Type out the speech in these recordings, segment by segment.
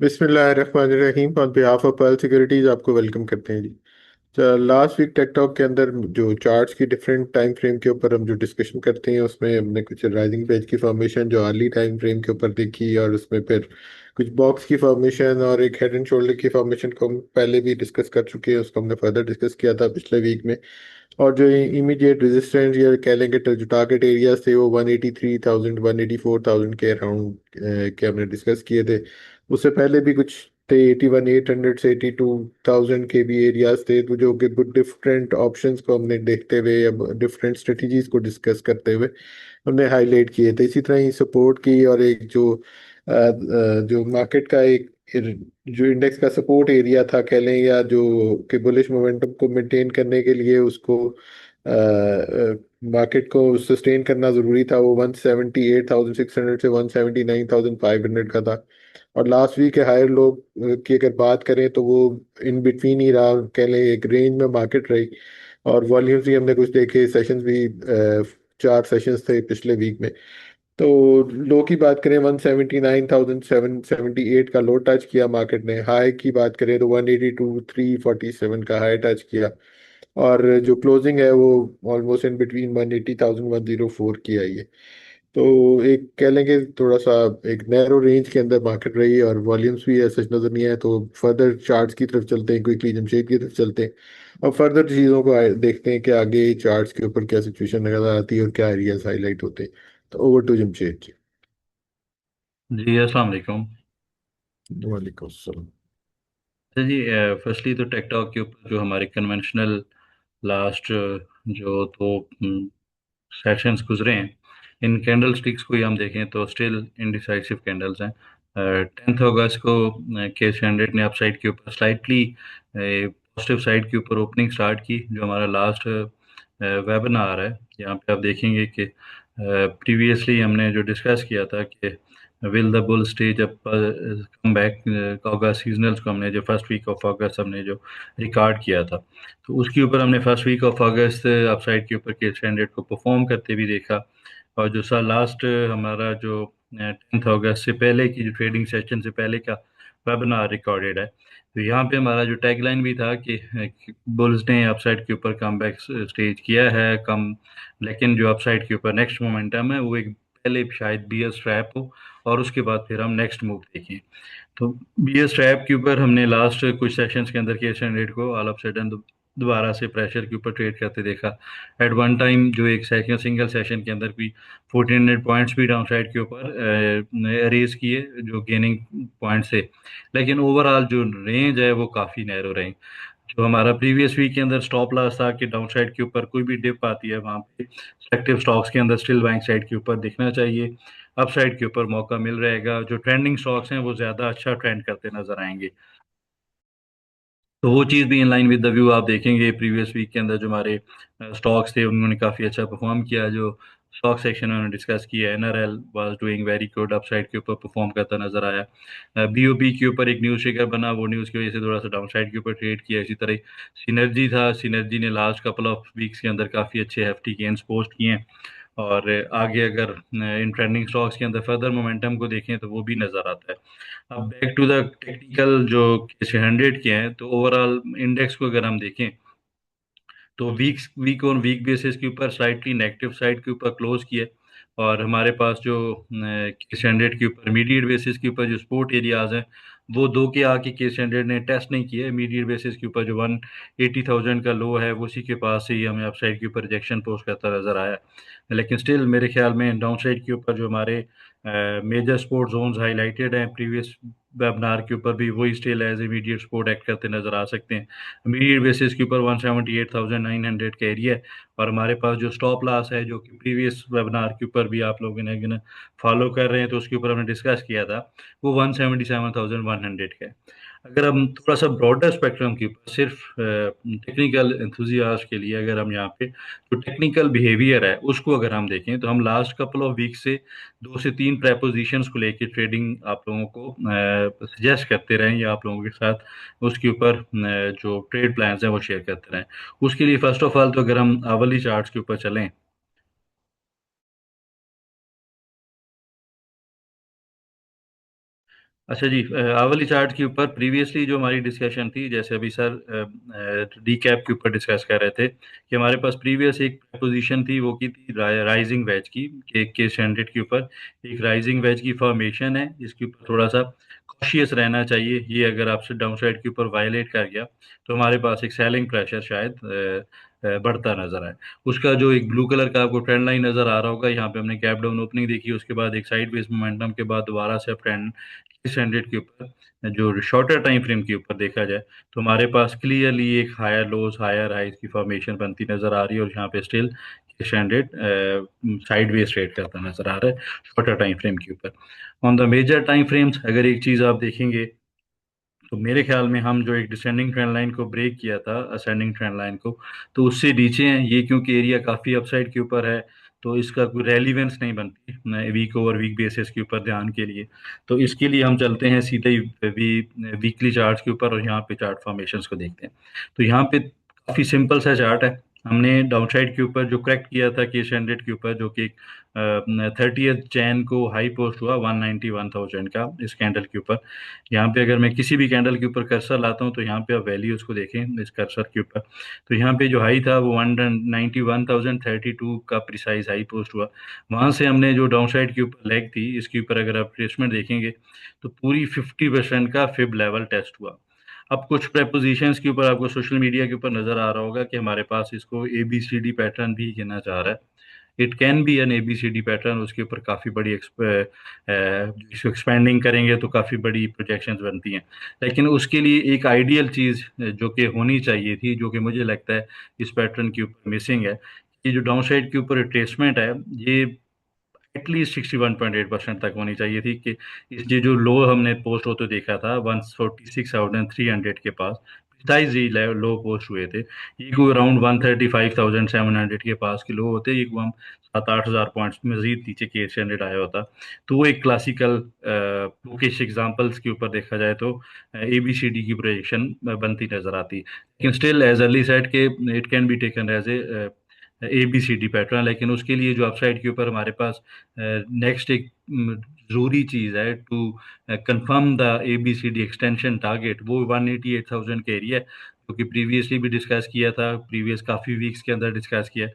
बिस्मिल्लाहिर्रहमानिर्रहीम on behalf of pearl securities आपको welcome करते हैं जी। लास्ट वीक टेक टॉक के अंदर जो चार्ट्स की डिफरेंट टाइम फ्रेम के ऊपर हम जो डिस्कशन करते हैं उसमें हमने कुछ राइजिंग वेज की फॉर्मेशन जो अर्ली टाइम फ्रेम के ऊपर देखी और उसमें फिर कुछ बॉक्स की फॉर्मेशन और एक हेड एंड शोल्डर की फॉर्मेशन को हम पहले भी डिस्कस कर चुके हैं। उसको हमने फर्दर डिस्कस किया था पिछले वीक में। और जो इमीडिएट रेजिस्टेंस या कह लेंगे तो जो टारगेट एरियाज थे वो 183,000 184,000 के अराउंड के हमने डिस्कस किए थे। उससे पहले भी कुछ थे 81,800 से 82,000 के भी एरियाज थे, तो जो कि डिफरेंट ऑप्शंस को हमने देखते हुए या डिफरेंट स्ट्रेटजीज को डिस्कस करते हुए हमने हाईलाइट किए थे। इसी तरह ही सपोर्ट की और एक जो मार्केट का एक जो इंडेक्स का सपोर्ट एरिया था कह लें, या जो कि बुलिश मोमेंटम को मेंटेन करने के लिए उसको मार्केट को सस्टेन करना जरूरी था, वो 178,600 से 179,500 का था। और लास्ट वीक के हायर लो की अगर बात करें तो वो इन बिटवीन ही रहा, कह लें एक रेंज में मार्केट रही। और वॉल्यूम्स भी हमने कुछ देखे, सेशंस भी 4 सेशंस थे पिछले वीक में। तो लो की बात करें 179,778 का लो टच किया मार्केट ने। हाई की बात करें तो 182,347 का हाई टच किया। और जो क्लोजिंग है वो ऑलमोस्ट इन बिटवीन 180,104 की आई है। तो एक कह लेंगे थोड़ा सा एक नैरो रेंज के अंदर मार्केट रही है और वॉल्यूम्स भी ऐसा नजर नहीं आया। तो फर्दर चार्ट्स की तरफ चलते हैं, क्विकली जमशेद की तरफ चलते हैं और फर्दर चीज़ों को देखते हैं कि आगे चार्ट्स के ऊपर क्या सिचुएशन नजर आती है और क्या एरियाज हाईलाइट होते हैं। तो ओवर टू जमशेद जी। जी अस्सलाम वालेकुम। वालेकुम अस्सलाम। अच्छा जी, फर्स्टली तो टेकटॉक के ऊपर जो हमारे कन्वेंशनल लास्ट जो दो सेशंस गुजरे हैं, इन कैंडल स्टिक्स को ही हम देखें तो स्टिल इनडिसाइसिव कैंडल्स हैं। 10 अगस्त को केस 100 ने अपसाइड के ऊपर स्लाइटली पॉजिटिव साइड के ऊपर ओपनिंग स्टार्ट की। जो हमारा लास्ट वेबिनार है, यहाँ पे आप देखेंगे कि प्रीवियसली हमने जो डिस्कस किया था कि will the bull stage up come back अगस्त सीजनल्स को हमने जो फर्स्ट वीक ऑफ अगस्त हमने जो रिकॉर्ड किया था, तो उसके ऊपर हमने first week of August upside के ऊपर के स्टैंडर्ड को परफॉर्म करते भी देखा। और जो सा लास्ट हमारा जो 10 अगस्त से पहले की जो ट्रेडिंग सेशन से पहले का वेबिनार रिकॉर्डेड है, तो यहाँ पे हमारा जो टैगलाइन भी था कि बुल्स ने अपसाइड के ऊपर कम बैक स्टेज किया है कम, लेकिन जो अपसाइड के ऊपर नेक्स्ट मोमेंटम है वो एक पहले शायद बीएस ट्रैप हो और उसके बाद फिर हम नेक्स्ट मूव देखें। तो बीएस ट्रैप के ऊपर हमने लास्ट कुछ सेशंस के अंदर केस रेट को ऑल ऑफ सडन दोबारा से प्रेशर के ऊपर ट्रेड करते देखा। एट वन टाइम जो एक सेशन सिंगल सेशन के अंदर भी 1400 पॉइंट्स भी डाउन साइड के ऊपर रेज किए जो गेनिंग पॉइंट्स थे, लेकिन ओवरऑल जो रेंज है वो काफ़ी नैरो रहे। जो हमारा प्रीवियस वीक के अंदर स्टॉप लॉस था कि डाउन साइड के ऊपर कोई भी डिप आती है वहां पे सेलेक्टिव स्टॉक्स के अंदर स्टिल बाइंग साइड के ऊपर दिखना चाहिए। अप साइड के ऊपर मौका मिल रहेगा, जो ट्रेंडिंग स्टॉक्स हैं वो ज़्यादा अच्छा ट्रेंड करते नजर आएंगे। तो वो चीज़ भी in line with the view आप देखेंगे प्रीवियस वीक के अंदर जो हमारे स्टॉक्स थे उन्होंने काफ़ी अच्छा परफॉर्म किया। जो स्टॉक सेक्शन में उन्होंने डिस्कस किया, NRL was doing very good, upside के ऊपर परफॉर्म करता नजर आया। बीओबी के ऊपर एक न्यूज़ शेकर बना, वो न्यूज़ की वजह से थोड़ा सा डाउन साइड के ऊपर ट्रेड किया। इसी तरह सिनर्जी था, सिनर्जी ने लास्ट कपल ऑफ वीक्स के अंदर काफ़ी अच्छे हेफ्टी गेन्स पोस्ट किए हैं। और आगे अगर इन ट्रेंडिंग स्टॉक्स के अंदर फर्दर मोमेंटम को देखें तो वो भी नज़र आता है। अब बैक टू द टेक्निकल जो 100 के हैं, तो ओवरऑल इंडेक्स को अगर हम देखें तो वीक ऑन वीक बेसिस के ऊपर स्लाइटली नेगेटिव साइड के ऊपर क्लोज किया। और हमारे पास जो स्टैंडर्ड के ऊपर इमीडिएट बेसिस के ऊपर जो सपोर्ट एरियाज हैं वो दो के आके के स्टैंडर्ड ने टेस्ट नहीं किया। इमीडिएट बेसिस के ऊपर जो 180,000 का लो है वो उसी के पास से ही हमें अपसाइड के ऊपर रिजेक्शन पोस्ट करता नजर आया। लेकिन स्टिल मेरे ख्याल में डाउन साइड के ऊपर जो हमारे मेजर सपोर्ट जोन्स हाईलाइटेड हैं प्रीवियस वेबनार के ऊपर भी वही still as immediate support act करते नजर आ सकते हैं। इमीडिएट बेसिस के ऊपर 178,900 का एरिया है। और हमारे पास जो स्टॉप लॉस है जो कि प्रीवियस वेबिनार के ऊपर भी आप लोगों ने फॉलो कर रहे हैं तो उसके ऊपर हमने डिस्कस किया था, वो 177,100 का है। अगर हम थोड़ा सा ब्रॉडर स्पेक्ट्रम के ऊपर सिर्फ टेक्निकल एंथुजियास्ट के लिए अगर हम यहाँ पे जो टेक्निकल बिहेवियर है उसको अगर हम देखें, तो हम लास्ट कपल ऑफ वीक से 2 से 3 प्रेपोजिशंस को लेके ट्रेडिंग आप लोगों को सजेस्ट करते रहें या आप लोगों के साथ उसके ऊपर जो ट्रेड प्लान्स हैं वो शेयर करते रहें। उसके लिए फर्स्ट ऑफ ऑल तो अगर हम आवली चार्ट्स के ऊपर चलें, अच्छा जी, आवली चार्ट के ऊपर प्रीवियसली जो हमारी डिस्कशन थी, जैसे अभी सर डीकैप के ऊपर डिस्कस कर रहे थे कि हमारे पास प्रीवियस एक पोजीशन थी, वो की थी राइजिंग वेज की, के 100 के ऊपर एक राइजिंग वेज की फॉर्मेशन है, जिसके ऊपर थोड़ा सा कॉशियस रहना चाहिए। ये अगर आपसे डाउन साइड के ऊपर वायलेट कर गया तो हमारे पास एक सेलिंग प्रेशर शायद बढ़ता नजर आए। उसका जो एक ब्लू कलर का आपको ट्रेंड लाइन नजर आ रहा होगा, यहाँ पे हमने गैप डाउन ओपनिंग देखी, उसके बाद एक साइड वेज मोमेंटम के बाद दोबारा से ट्रेंड 600 के ऊपर जो शॉर्टर टाइम फ्रेम के ऊपर देखा जाए तो हमारे पास क्लियरली एक हायर लोज हायर हाइज की फॉर्मेशन बनती नजर आ रही है, और यहाँ पे स्टिल 600 साइड वेज ट्रेड करता नजर आ रहा है शॉर्टर टाइम फ्रेम के ऊपर। On the major time frames अगर एक चीज आप देखेंगे तो मेरे ख्याल में हम जो एक डिसेंडिंग ट्रेंड लाइन को ब्रेक किया था असेंडिंग ट्रेंड लाइन को, तो उससे नीचे हैं ये, क्योंकि एरिया काफ़ी अपसाइड के ऊपर है, तो इसका कोई रेलिवेंस नहीं बनती वीक ओवर वीक बेसिस के ऊपर ध्यान के लिए। तो इसके लिए हम चलते हैं सीधे ही वीकली चार्ट के ऊपर और यहाँ पे चार्ट फॉर्मेशंस को देखते हैं। तो यहाँ पे काफ़ी सिंपल सा चार्ट है। हमने डाउन साइड के ऊपर जो करेक्ट किया था केस 100 के ऊपर, जो कि 30 जैन को हाई पोस्ट हुआ 191,000 का इस कैंडल के ऊपर। यहाँ पे अगर मैं किसी भी कैंडल के ऊपर कर्सर लाता हूँ तो यहाँ पे आप वैल्यूज को देखें इस कर्सर के ऊपर, तो यहाँ पे जो हाई था वो 191,032 का प्रिसाइज हाई पोस्ट हुआ। वहां से हमने जो डाउन साइड के ऊपर लेग थी, इसके ऊपर अगर आप ट्रेसमेंट देखेंगे तो पूरी 50% का फिब लेवल टेस्ट हुआ। अब कुछ प्रेपोजिशंस के ऊपर आपको सोशल मीडिया के ऊपर नजर आ रहा होगा कि हमारे पास इसको ABCD पैटर्न भी गिना जा रहा है। It can be an ABCD pattern, उसके ऊपर काफ़ी बड़ी इसको एक्सपेंडिंग करेंगे तो काफ़ी बड़ी प्रोजेक्शंस बनती हैं। लेकिन उसके लिए एक आइडियल चीज़ जो कि होनी चाहिए थी, जो कि मुझे लगता है इस पैटर्न के ऊपर मिसिंग है, ये जो डाउन साइड के ऊपर रिट्रेसमेंट है, ये एटलीस्ट 61.8% तक होनी चाहिए थी। कि ये जो लो हमने पोस्ट होते देखा था 146,300 के पास, प्रिसाइज ही लो पोस्ट हुए थे, ये को अराउंड 135,700 के पास के लो होते, ये को हम 7-8 हज़ार पॉइंट्स मजीद नीचे के 800 आया होता। तो वो एक क्लासिकल बुकिश एग्जांपल्स के ऊपर देखा जाए तो ABCD की प्रोजेक्शन बनती नजर आती। लेकिन स्टिल एज अर्ली सेट के it can be taken as ABCD pattern, लेकिन उसके लिए जो अपसाइड के ऊपर हमारे पास नेक्स्ट एक जरूरी चीज है to confirm the ABCD extension target, वो 188,000 का एरिया है, जो कि प्रीवियसली भी डिस्कस किया था, प्रीवियस काफी वीक्स के अंदर डिस्कस किया।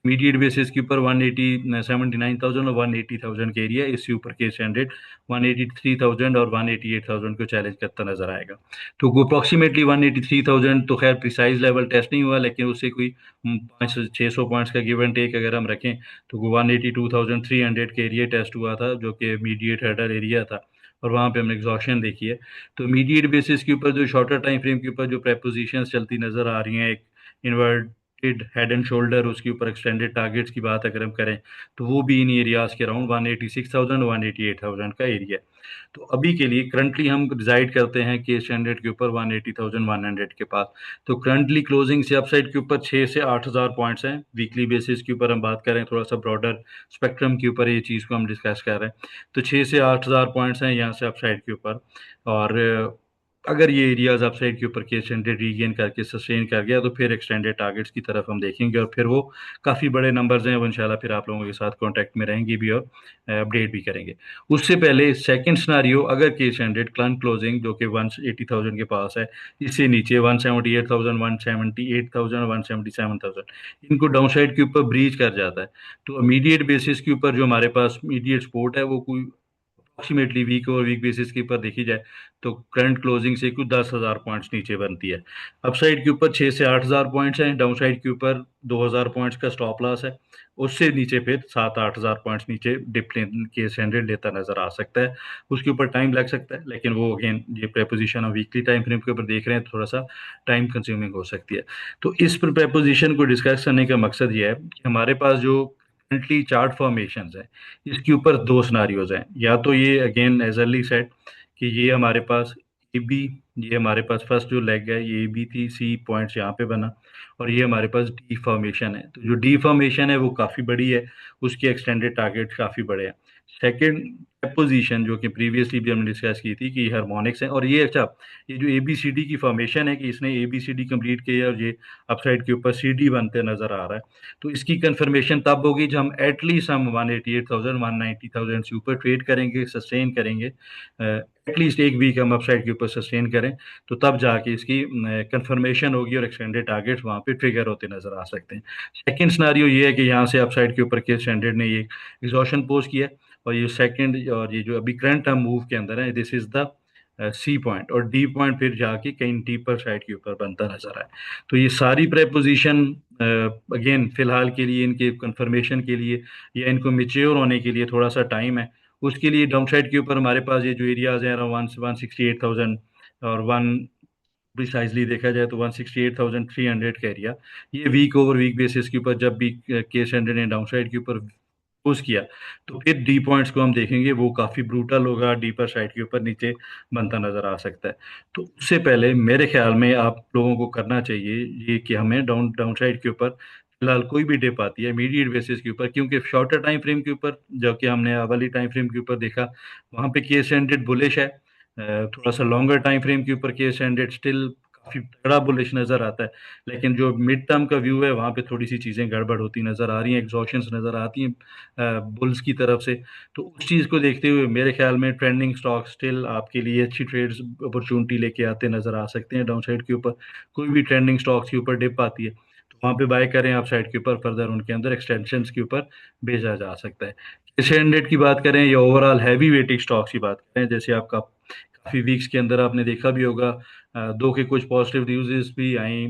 इमीडिएट बेसिस के ऊपर 179,000 और 180,000 का एरिया, इससे ऊपर के स्टैंडर्ड 183,000 और 188,000 को चैलेंज करता नजर आएगा। तो अप्रोक्सीमेटली 183,000 तो खैर प्रिसाइज लेवल टेस्ट नहीं हुआ, लेकिन उससे कोई 500-600 पॉइंट्स का गिव एंड टेक अगर हम रखें तो 182,300 के एरिया टेस्ट हुआ था, जो कि मीडिएट हर्डल एरिया था, और वहां पे हमने एग्जॉशन देखी है। तो मीडिएट बेसिस के ऊपर जो शॉर्टर टाइम फ्रेम के ऊपर जो प्रेपोजिशंस चलती नजर आ रही हैं, एक इन्वर्टेड हेड एंड शोल्डर, उसके ऊपर एक्सटेंडेड टारगेट्स की बात अगर हम करें तो वो भी इन एरियाज के अराउंड 186,000 188,000 का एरिया। तो अभी के लिए करंटली हम डिसाइड करते हैं कि स्टैंडर्ड के ऊपर 180,100 के पास। तो करंटली क्लोजिंग से अपसाइड के ऊपर 6 से 8 हज़ार पॉइंट्स हैं। वीकली बेसिस के ऊपर हम बात करें, थोड़ा सा ब्रॉडर स्पेक्ट्रम के ऊपर ये चीज़ को हम डिस्कस कर रहे हैं, तो 6 से 8 हज़ार पॉइंट्स हैं यहाँ से अपसाइड के ऊपर। और अगर ये एरियाज अपसाइड के ऊपर के स्टैंडर्ड रीगेन करके सस्टेन कर गया तो फिर एक्सटेंडेड टारगेट्स की तरफ हम देखेंगे, और फिर वो काफ़ी बड़े नंबर्स हैं, वो इंशाल्लाह फिर आप लोगों के साथ कांटेक्ट में रहेंगे भी और अपडेट भी करेंगे। उससे पहले सेकंड सिनारियो, अगर के स्टैंडर्ड करंट क्लोजिंग जो कि 180,000 के पास है, इससे नीचे 178,000 178,000 177,000 इनको डाउन साइड के ऊपर ब्रीच कर जाता है, तो इमीडिएट बेसिस के ऊपर जो हमारे पास इमीडिएट सपोर्ट है वो कोई अप्रोक्सीमेटली वीक और वीक बेसिस के ऊपर देखी जाए तो करंट क्लोजिंग से कुछ 10 हज़ार पॉइंट्स नीचे बनती है। अपसाइड के ऊपर 6 से 8 हज़ार पॉइंट्स हैं, डाउन साइड के ऊपर 2 हज़ार पॉइंट्स का स्टॉप लॉस है, उससे नीचे फिर 7-8 हज़ार पॉइंट्स नीचे डिप्लेन के स्टैंडर्ड लेता नजर आ सकता है। उसके ऊपर टाइम लग सकता है, लेकिन वो अगेन ये प्रेपोजिशन हम वीकली टाइम फ्रेम के ऊपर देख रहे हैं तो थोड़ा सा टाइम कंज्यूमिंग हो सकती है। तो इस प्रेपोजिशन को डिस्कस करने का मकसद ये है कि हमारे पास जो करंटली चार्ट फॉर्मेशंस है, इसके ऊपर दो सिनारियोज हैं। या तो ये अगेन एज अर्ली सेट कि ये हमारे पास ए बी, ये हमारे पास फर्स्ट जो लेग है ये बी थी, सी पॉइंट्स यहाँ पे बना, और ये हमारे पास डी फॉर्मेशन है। तो जो डी फॉर्मेशन है वो काफ़ी बड़ी है, उसके एक्सटेंडेड टारगेट काफ़ी बड़े हैं। सेकंड पोजीशन जो कि प्रीवियसली भी हमने डिस्कस की थी कि हार्मोनिक्स है, और ये अच्छा, ये जो ABCD की फॉर्मेशन है कि इसने ABCD कंप्लीट किया और ये अपसाइड के ऊपर CD बनते नजर आ रहा है, तो इसकी कंफर्मेशन तब होगी जब हम एटलीस्ट हम 188,000 190,000 से ऊपर ट्रेड करेंगे, सस्टेन करेंगे, एटलीस्ट एक वीक हम अपसाइड के ऊपर सस्टेन करें, तो तब जाके इसकी कंफर्मेशन होगी और एक्सटेंडेड टारगेट्स वहां पे ट्रिगर होते नजर आ सकते हैं। सेकंड सिनारियो ये है कि यहाँ से अपसाइड के ऊपर के स्टैंडर्ड ने ये एग्जॉशन पोस्ट किया, और ये सेकंड और ये जो अभी करंट टर्म मूव के अंदर है, this is the C point, और D पॉइंट फिर जाके कहीं डीपर साइड के ऊपर बनता नजर आए। तो ये सारी प्रेपोजिशन अगेन फिलहाल के लिए, इनके कंफर्मेशन के लिए या इनको मेच्योर होने के लिए थोड़ा सा टाइम है। उसके लिए डाउन साइड के ऊपर हमारे पास ये जो एरियाज हैं अराउंड 168,000 और वन प्रिसाइजली देखा जाए तो 168,300 का एरिया, ये वीक ओवर वीक बेसिस के ऊपर जब भी केस हंड्रेड ने डाउन साइड के ऊपर पुश किया, तो फिर डी पॉइंट्स को हम देखेंगे वो काफी ब्रूटल होगा, डीपर साइड के ऊपर नीचे बनता नजर आ सकता है। तो उससे पहले मेरे ख्याल में आप लोगों को करना चाहिए ये कि हमें डाउन डाउन साइड के ऊपर फिलहाल कोई भी डिप आती है इमीडिएट बेसिस के ऊपर, क्योंकि शॉर्टर टाइम फ्रेम के ऊपर जो कि हमने वाली टाइम फ्रेम के ऊपर देखा, वहां पे केस हंड्रेड बुलिश है। थोड़ा सा लॉन्गर टाइम फ्रेम के ऊपर केस हंड्रेड स्टिल काफी तगड़ा बुलिश नजर आता है, लेकिन जो मिड टर्म का व्यू है वहां पे थोड़ी सी चीजें गड़बड़ होती नजर आ रही हैं, एग्जॉशंस नजर आती हैं बुल्स की तरफ से। तो उस चीज को देखते हुए मेरे ख्याल में ट्रेंडिंग स्टॉक स्टिल आपके लिए अच्छी ट्रेड्स अपॉर्चुनिटी लेके आते नजर आ सकते हैं। डाउन साइड के ऊपर कोई भी ट्रेंडिंग स्टॉक्स के ऊपर डिप आती है तो वहां पे बाय करें, आप साइड के ऊपर फर्दर उनके अंदर एक्सटेंशन के ऊपर भेजा जा सकता है। एस हंड्रेड की बात करें या ओवरऑल हैवी वेटिंग स्टॉक्स की बात करें, जैसे आपका काफी वीक्स के अंदर आपने देखा भी होगा, दो के कुछ पॉजिटिव न्यूज़ भी आई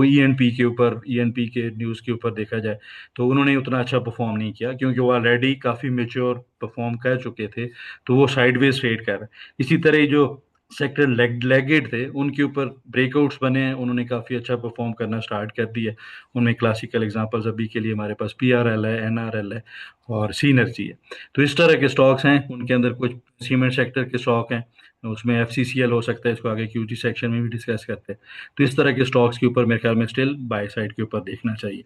ENP के ऊपर, ENP के न्यूज़ के ऊपर देखा जाए तो उन्होंने उतना अच्छा परफॉर्म नहीं किया, क्योंकि वो ऑलरेडी काफी मेच्योर परफॉर्म कर चुके थे, तो वो साइडवेज ट्रेड कर रहे हैं। इसी तरह ही जो सेक्टर लेगेड थे उनके ऊपर ब्रेकआउट्स बने हैं, उन्होंने काफी अच्छा परफॉर्म करना स्टार्ट कर दिया। उनमें क्लासिकल एग्जांपल्स अभी के लिए हमारे पास PRL है, NRL है और सीनर्जी है। तो इस तरह के स्टॉक्स हैं, उनके अंदर कुछ सीमेंट सेक्टर के स्टॉक हैं, उसमें FCCL हो सकता है, इसको आगे QT सेक्शन में भी डिस्कस करते हैं। तो इस तरह के स्टॉक्स के ऊपर मेरे ख्याल में स्टिल बाय साइड के ऊपर देखना चाहिए।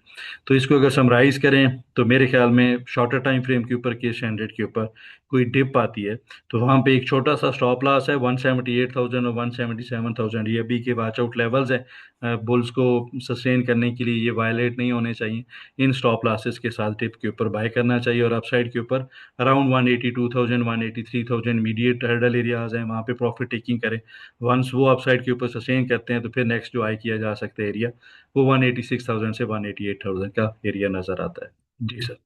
तो इसको अगर समराइज करें तो मेरे ख्याल में शॉर्टर टाइम फ्रेम के ऊपर केस हंड्रेड के ऊपर कोई डिप आती है तो वहां पे एक छोटा सा स्टॉप लॉस है 178,000 और 177,000, ये अभी के वॉच आउट लेवल्स हैं। बुल्स को सस्टेन करने के लिए ये वायलेट नहीं होने चाहिए। इन स्टॉप लॉसेस के साथ डिप के ऊपर बाय करना चाहिए, और अपसाइड के ऊपर अराउंड 182,000 183,000 इमीडिएट हर्डल एरियाज हैं, वहां पे प्रॉफिट टेकिंग करें। वंस वो अपसाइड के ऊपर सस्टेन करते हैं तो फिर नेक्स्ट जो आई किया जा सकता है एरिया, वो 186,000 से 188,000 का एरिया नजर आता है। जी सर।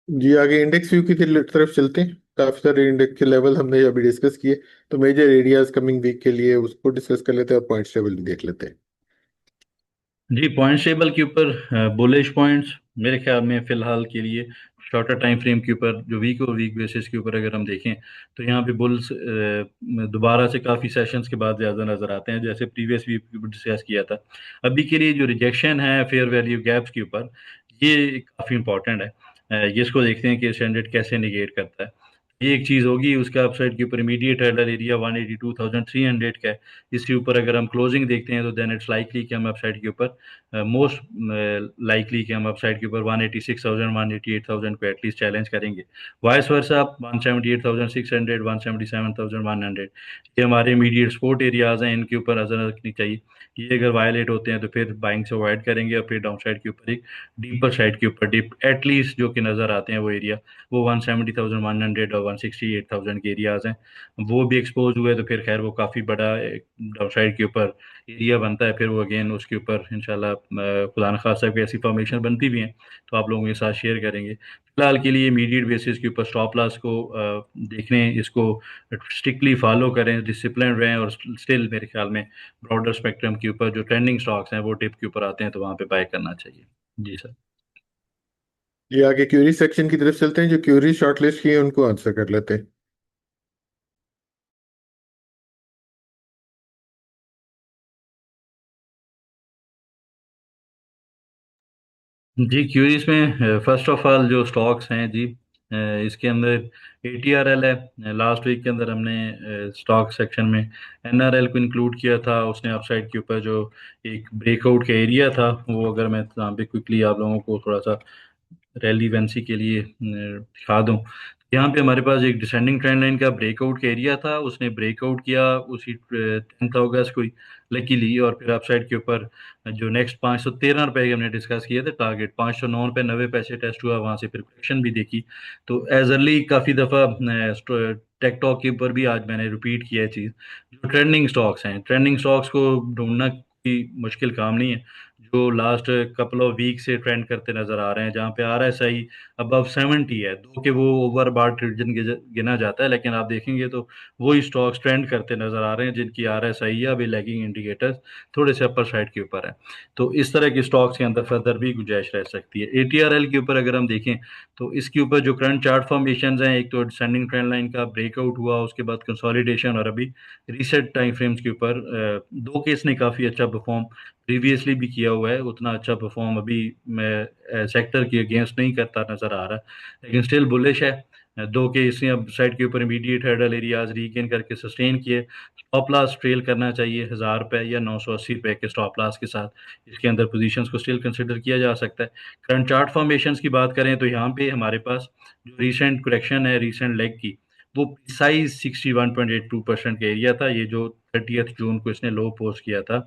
जी आगे इंडेक्स व्यू की तरफ चलते हैं। काफी सारे इंडेक्स के लेवल हमने अभी डिस्कस किए, तो मेजर एरियाज कमिंग वीक के लिए उसको डिस्कस कर लेते हैं और पॉइंट्स टेबल भी देख लेते हैं। जी, पॉइंट टेबल के ऊपर बुलिश पॉइंट्स मेरे ख्याल में फिलहाल के लिए शॉर्टर टाइम फ्रेम के ऊपर जो वीक और वीक बेसिस के ऊपर अगर हम देखें तो यहाँ पे बुल्स दोबारा से काफ़ी सेशंस के बाद ज़्यादा नज़र आते हैं, जैसे प्रीवियस वीक डिस्कस किया था। अभी के लिए जो रिजेक्शन है फेयर वैल्यू गैप्स के ऊपर, ये काफ़ी इंपॉर्टेंट है। ये इसको देखते हैं कि स्टैंडर्ड कैसे निगेट करता है। ये एक चीज़ होगी, उसका अपसाइड के ऊपर इमीडिएट हर्डल एरिया 182,300 का है। इसके ऊपर अगर हम क्लोजिंग देखते हैं तो देन इट्स लाइकली कि हम अपसाइड के ऊपर मोस्ट लाइकली कि हम अपसाइड के ऊपर 186,000 188,000 को एटलीस्ट चैलेंज करेंगे। वाइस वर्सा 178,600 177,100, ये हमारे इमीडिएट सपोर्ट एरियाज हैं, इनके ऊपर नजर रखनी चाहिए। ये अगर वायलेट होते हैं तो फिर बाइंग से अवॉइड करेंगे, और फिर डाउन साइड के ऊपर एक डीपर साइड के ऊपर डिप एटलीस्ट जो कि नजर आते हैं वो एरिया, वो 170,100 और 168,000 के एरियाज हैं। वो भी एक्सपोज हुए तो फिर खैर वो काफ़ी बड़ा डाउन साइड के ऊपर एरिया बनता है, फिर वो अगेन उसके ऊपर इंशाल्लाह खुदा न खास्ता कोई ऐसी फॉर्मेशन बनती भी हैं तो आप लोगों के साथ शेयर करेंगे। फिलहाल के लिए इमीडिएट बेसिस के ऊपर स्टॉप लॉस को देखने, इसको स्ट्रिक्टली फॉलो करें, डिसिप्लिन रहें, और स्टिल मेरे ख्याल में ब्रॉडर स्पेक्ट्रम के ऊपर जो ट्रेंडिंग स्टॉक्स हैं वो टिप के ऊपर आते हैं तो वहाँ पे बाय करना चाहिए। जी सर। ये आगे क्यूरी सेक्शन की तरफ चलते हैं। जो क्यूरी शॉर्टलिस्ट की है उनको आंसर कर लेते हैं। जी, क्यूरीज में फर्स्ट ऑफ ऑल जो स्टॉक्स हैं जी, इसके अंदर ATRL है। लास्ट वीक के अंदर हमने स्टॉक सेक्शन में NRL को इंक्लूड किया था, उसने अपसाइड के ऊपर जो एक ब्रेकआउट का एरिया था वो, अगर मैं यहाँ पे क्विकली आप लोगों को थोड़ा सा रेलिवेंसी के लिए दिखा दूं, यहाँ पे हमारे पास एक डिसेंडिंग ट्रेंड लाइन का ब्रेकआउट का एरिया था, उसने ब्रेकआउट किया उसी 10th अगस्त को लकीली, और फिर अपसाइड के ऊपर जो नेक्स्ट 513 रुपए के हमने डिस्कस किए थे टारगेट, 509 रुपये 90 पैसे टेस्ट हुआ, वहां से फिर करेक्शन भी देखी। तो एज अर्ली काफी दफा टेकटॉक के ऊपर भी आज मैंने रिपीट किया है चीज, जो ट्रेंडिंग स्टॉक्स हैं, ट्रेंडिंग स्टॉक्स को ढूंढना कोई मुश्किल काम नहीं है, जो लास्ट कपल ऑफ वीक से ट्रेंड करते नजर आ रहे हैं, जहाँ पे RSI अबव 70 है, दो के वो ओवर बार्ट रीजन गिना जाता है, लेकिन आप देखेंगे तो वही स्टॉक्स ट्रेंड करते नजर आ रहे हैं जिनकी RSI या भी लैगिंग इंडिकेटर्स थोड़े से अपर साइड के ऊपर है। तो इस तरह के स्टॉक्स के अंदर फर्दर भी गुंजाइश रह सकती है। ATRL के ऊपर अगर हम देखें तो इसके ऊपर जो करंट चार्ट फॉर्मेशन हैं, एक तो डिसेंडिंग ट्रेंड लाइन का ब्रेकआउट हुआ, उसके बाद कंसोलिडेशन, और अभी रीसेट टाइम फ्रेम्स के ऊपर दो केस ने काफी अच्छा परफॉर्म प्रीवियसली भी किया हुआ है, उतना अच्छा परफॉर्म अभी मैं सेक्टर के अगेंस्ट नहीं करता नजर आ रहा है, लेकिन स्टिल बुलिश है। दो के इसने अब साइड के ऊपर इमीडिएट हर्डल एरियाज रीगेन करके सस्टेन किए, स्टॉप लॉस ट्रेल करना चाहिए 1000 रुपए या 980 रुपए के स्टॉप लॉस के साथ, इसके अंदर पोजीशंस को स्टिल कंसिडर किया जा सकता है। करंट चार्ट फॉर्मेशंस की बात करें तो यहाँ पे हमारे पास जो रिसेंट करेक्शन है रिसेंट लेग की, वो प्रिसाइज 61.82% का एरिया था, ये जो 30th जून को इसने लो पोस्ट किया था,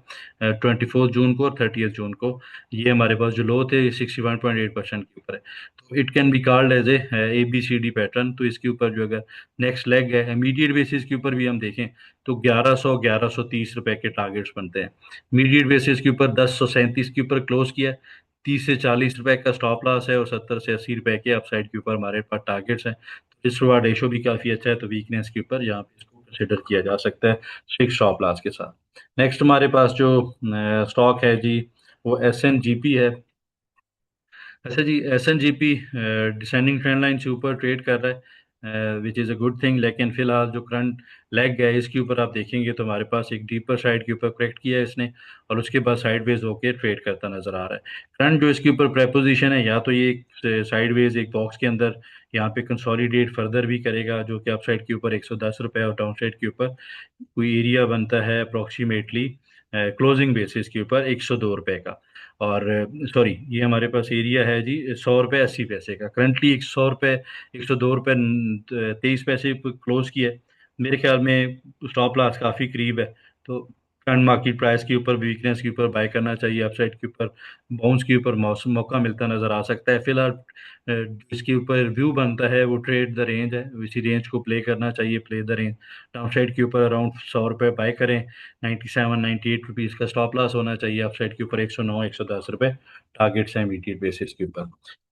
24 जून को और 30th जून को, ये हमारे पास जो लो थे 61.8% के ऊपर है। तो it can be called as ABCD pattern. तो इसके ऊपर जो अगर नेक्स्ट लेग है इमीडिएट बेसिस के ऊपर भी हम देखें तो 1130 रुपए के टारगेट्स बनते हैं। इमीडिएट बेसिस के ऊपर 1037 के ऊपर क्लोज किया है, 30 से 40 रुपए का स्टॉप लॉस है, और 70 से 80 रुपए के अपसाइड के ऊपर हमारे पास टारगेट्स हैं। रिस्क रिवार्ड रेशो भी काफी अच्छा है, तो वीकनेस के ऊपर यहाँ पे इसको कंसिडर किया जा सकता है फिक्स स्टॉप लॉस के साथ। नेक्स्ट हमारे पास जो स्टॉक है जी, वो SNGP है। अच्छा जी, SNGP डिसेंडिंग ट्रेंड लाइन से ऊपर ट्रेड कर रहा है, which is a good thing, लेकिन फिलहाल जो करंट लेग है इसके ऊपर आप देखेंगे तो हमारे पास एक डीपर साइड के ऊपर करेक्ट किया है इसने, और उसके बाद साइडवेज होके ट्रेड करता नजर आ रहा है। करंट जो इसके ऊपर प्रेपोजिशन है, या तो ये साइडवेज एक बॉक्स के अंदर यहाँ पे कंसोलिडेट फर्दर भी करेगा, जो कि अप साइड के ऊपर 110 रुपए और डाउन साइड के ऊपर कोई एरिया बनता है अप्रोक्सीमेटली क्लोजिंग बेसिस के ऊपर 102 रुपए का। और सॉरी, ये हमारे पास एरिया है जी 100 रुपये 80 पैसे का, करंटली 100 रुपये 102 रुपये 23 पैसे पर क्लोज किया है। मेरे ख्याल में स्टॉप लॉस काफ़ी करीब है, तो करंट मार्केट प्राइस के ऊपर वीकनेस के ऊपर बाय करना चाहिए, अपसाइड के ऊपर बाउंस के ऊपर मौसम मौका मिलता नजर आ सकता है। फिलहाल इसके ऊपर व्यू बनता है वो ट्रेड द रेंज है, इसी रेंज को प्ले करना चाहिए, play the range. Down side के ऊपर अराउंड 100 रुपये बाय करें, 97 98 रुपीज़ का स्टॉप लॉस होना चाहिए, अपसाइड के ऊपर 109 110 रुपये टारगेट्स हैं इमीडिएट बेसिस के ऊपर।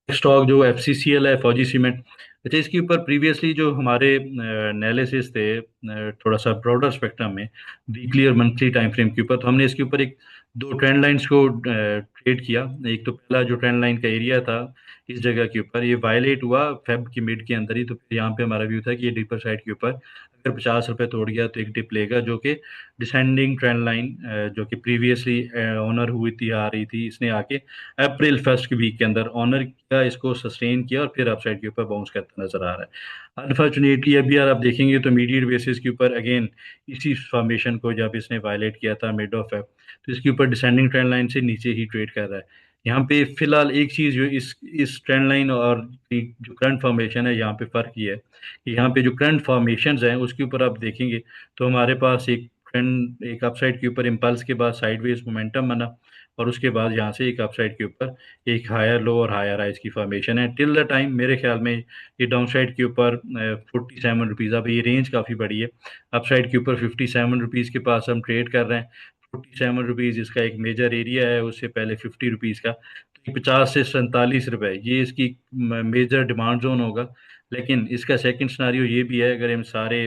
स्टॉक जो FCCL है, फौजी सीमेंट। अच्छा, इसके ऊपर प्रीवियसली जो हमारे एनालिसिस थे थोड़ा सा ब्रॉडर स्पेक्ट्रम में, वीकली और मंथली टाइम फ्रेम के ऊपर, तो हमने इसके ऊपर एक दो ट्रेंड लाइंस को ट्रेड किया। एक तो पहला जो ट्रेंड लाइन का एरिया था इस जगह के ऊपर, ये वायलेट हुआ फेब की मिड के अंदर ही, तो फिर यहाँ पे हमारा व्यू था कि ये डीपर साइड के ऊपर अगर 50 रुपये तोड़ गया तो एक डिप लेगा, जो कि डिसेंडिंग ट्रेंड लाइन जो कि प्रीवियसली ऑनर हुई थी आ रही थी, इसने आके अप्रैल फर्स्ट के वीक के अंदर ऑनर किया, इसको सस्टेन किया, और फिर अपसाइड के ऊपर बाउंस करता नजर आ रहा है। अनफॉर्चुनेटली अभी यार आप देखेंगे तो मीडिएट बेसिस के ऊपर अगेन इसी फॉर्मेशन को जब इसने वायलेट किया था मिड ऑफ फेब, तो इसके ऊपर डिसेंडिंग ट्रेंड लाइन से नीचे ही ट्रेड कर रहा है। यहाँ पे फिलहाल एक चीज जो इस ट्रेंड लाइन और जो करंट फॉर्मेशन है, यहाँ पे फर्क ये है कि यहाँ पे जो करंट फॉर्मेशन हैं उसके ऊपर आप देखेंगे तो हमारे पास एक ट्रेंड, एक अपसाइड के ऊपर इम्पल्स के बाद साइडवेज मोमेंटम बना, और उसके बाद यहाँ से एक अपसाइड के ऊपर एक हायर लो और हायर हाइज की फॉर्मेशन है। टिल द टाइम मेरे ख्याल में ये डाउन साइड के ऊपर 47 रुपीज़, अब ये रेंज काफ़ी बड़ी है, अपसाइड के ऊपर 57 रुपीज़ के पास हम ट्रेड कर रहे हैं। 47 रुपीज़ इसका एक मेजर एरिया है, उससे पहले 50 रुपीज़ का, तो 50 से 47 रुपए ये इसकी मेजर डिमांड जोन होगा। लेकिन इसका सेकंड सिनारियो ये भी है, अगर हम सारे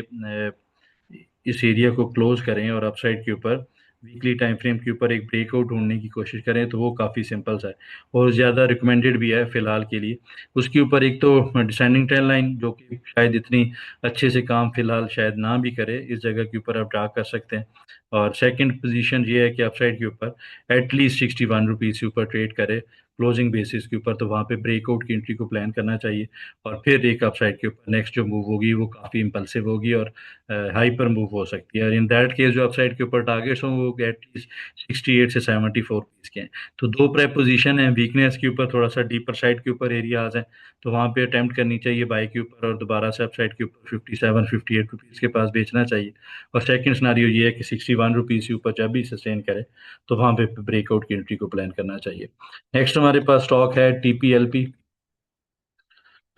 इस एरिया को क्लोज करें और अपसाइड के ऊपर वीकली टाइम फ्रेम के ऊपर एक ब्रेकआउट ढूंढने की कोशिश करें, तो वो काफ़ी सिंपल सा है और ज़्यादा रिकमेंडेड भी है फिलहाल के लिए। उसके ऊपर एक तो डिसेंडिंग ट्रेंड लाइन जो कि शायद इतनी अच्छे से काम फिलहाल शायद ना भी करे, इस जगह के ऊपर आप ड्रा कर सकते हैं। और सेकंड पोजीशन ये है कि अपसाइड के ऊपर एटलीस्ट 61 रुपीज़ के ऊपर ट्रेड करे, क्लोजिंग बेसिस के ऊपर, तो वहाँ पे ब्रेकआउट की एंट्री को प्लान करना चाहिए। और फिर एक अपसाइड के ऊपर नेक्स्ट जो मूव होगी वो काफ़ी इंपल्सिव होगी और हाइपर मूव हो सकती है। और इन दैट केस जो अपसाइड के ऊपर टारगेट्स हों वो एटलीस्ट 68 से 74 पीस के हैं। तो दो पोजीशन है, वीकनेस के ऊपर थोड़ा सा डीपर साइड के ऊपर एरियाज हैं, तो वहाँ पे अटेम्प्ट करनी चाहिए बाई के ऊपर और दोबारा से अपसाइड के ऊपर 57 58 रुपीज़ के पास बेचना चाहिए। और सेकंड सिनारियो ये है कि 61 रुपीज़ के ऊपर जब भी सस्टेन करे तो वहाँ पे ब्रेकआउट की एंट्री को प्लान करना चाहिए। नेक्स्ट हमारे पास स्टॉक है टीपीएलपी।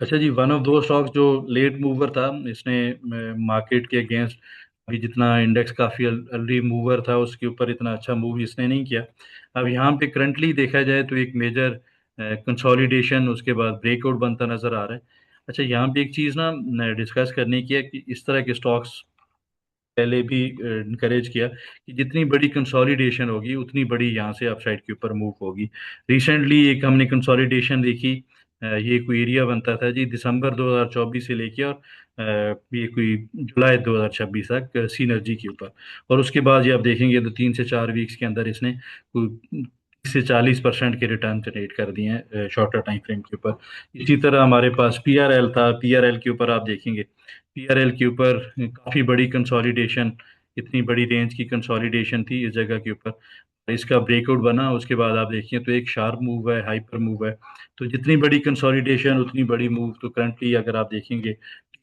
अच्छा जी, वन ऑफ दो स्टॉक्स जो लेट मूवर था, इसने मार्केट के अगेंस्ट अभी जितना इंडेक्स काफ़ी अर्ली मूवर था उसके ऊपर इतना अच्छा मूव इसने नहीं किया। अब यहाँ पे करंटली देखा जाए तो एक मेजर कंसोलिडेशन उसके बाद ब्रेकआउट बनता नज़र आ रहा है। अच्छा, यहाँ पे एक चीज़ ना डिस्कस करने की है कि इस तरह के स्टॉक्स पहले भी इनकरेज किया कि जितनी बड़ी कंसोलिडेशन होगी उतनी बड़ी यहाँ से अपसाइड के ऊपर मूव होगी। रिसेंटली एक हमने कंसोलिडेशन देखी, ये कोई एरिया बनता था जी दिसंबर 2024 से लेके और ये कोई जुलाई 2026 तक सीनर्जी के ऊपर। और उसके बाद ये आप देखेंगे तो 3 से 4 वीक्स के अंदर इसने कोई 30 से 40% के रिटर्न जनरेट कर दिए हैं शॉर्टर टाइम फ्रेम के ऊपर। इसी तरह हमारे पास पीआरएल था, पीआरएल के ऊपर आप देखेंगे पीआरएल के ऊपर काफ़ी बड़ी कंसोलिडेशन, इतनी बड़ी रेंज की कंसोलिडेशन थी इस जगह के ऊपर, इसका ब्रेकआउट बना उसके बाद आप देखिए तो एक शार्प मूव है, हाइपर मूव है। तो जितनी बड़ी कंसोलिडेशन उतनी बड़ी मूव। तो करंटली अगर आप देखेंगे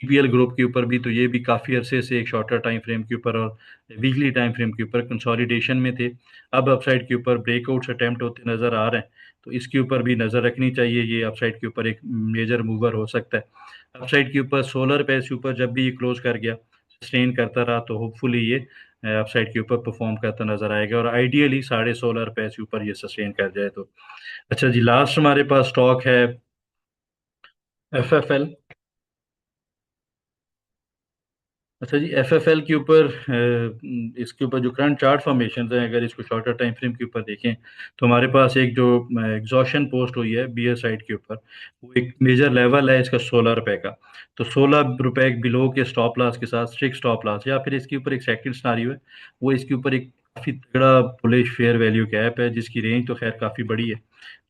टीपीएल ग्रुप के ऊपर भी, तो ये भी काफ़ी अरसे से एक शॉर्टर टाइम फ्रेम के ऊपर और वीकली टाइम फ्रेम के ऊपर कंसोलिडेशन में थे। अब अपसाइड के ऊपर ब्रेकआउट्स अटेम्प्ट होते नज़र आ रहे हैं, तो इसके ऊपर भी नज़र रखनी चाहिए। ये अपसाइड के ऊपर एक मेजर मूवर हो सकता है। अपसाइड के ऊपर 16 रुपए से ऊपर जब भी ये क्लोज कर गया, सस्टेन करता रहा, तो होपफुली ये अपसाइड के ऊपर परफॉर्म करता नजर आएगा और आइडियली 16.5 रुपए से ऊपर ये सस्टेन कर जाए तो। अच्छा जी, लास्ट हमारे पास स्टॉक है एफएफएल। अच्छा जी, एफएफएल के ऊपर इसके ऊपर जो करंट चार्ट फॉर्मेशन है, अगर इसको शॉर्टर टाइम फ्रेम के ऊपर देखें तो हमारे पास एक जो एग्जॉशन पोस्ट हुई है बीयर साइड के ऊपर, वो एक मेजर लेवल है इसका 16 रुपए का। तो 16 रुपए बिलो के स्टॉप लॉस के साथ स्ट्रिक्ट स्टॉप लॉस, या फिर इसके ऊपर एक सेकंड सिनारियो है, वो इसके ऊपर एक काफ़ी तगड़ा बुलिश फेयर वैल्यू गैप है जिसकी रेंज तो खैर काफ़ी बड़ी है,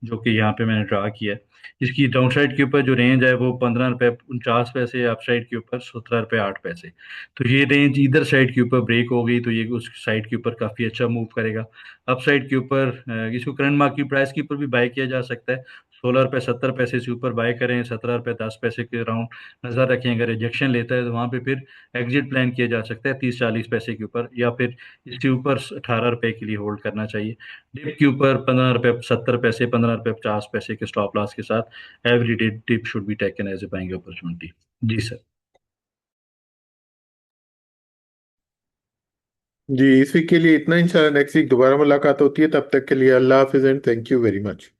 जो कि यहाँ पे मैंने ड्रा किया है। इसकी डाउन साइड के ऊपर जो रेंज है वो 15 रुपए 49 पैसे, अप साइड के ऊपर 17 रुपए 8 पैसे। तो ये रेंज इधर साइड के ऊपर ब्रेक हो गई तो ये उस साइड के ऊपर काफ़ी अच्छा मूव करेगा। अप साइड के ऊपर इसको करंट मार्केट प्राइस के ऊपर भी बाय किया जा सकता है। 16 रुपए 70 पैसे से ऊपर बाय करें, 17 रुपए 10 पैसे के राउंड नज़र रखें। अगर रिजेक्शन लेता है तो वहाँ पे फिर एग्जिट प्लान किया जा सकता है 30 40 पैसे के ऊपर, या फिर इसके ऊपर 18 रुपए के लिए होल्ड करना चाहिए। डिप के ऊपर 15 रुपए 70 पैसे, 15 रुपए 50 पैसे के स्टॉप लॉस के साथ every day dip should be taken as a buying opportunity. जी सर। जी, इस वीक के लिए इतना। इंशाल्लाह नेक्स्ट वीक दोबारा मुलाकात होती है, तब तक के लिए अल्लाह हाफिज and thank you very much.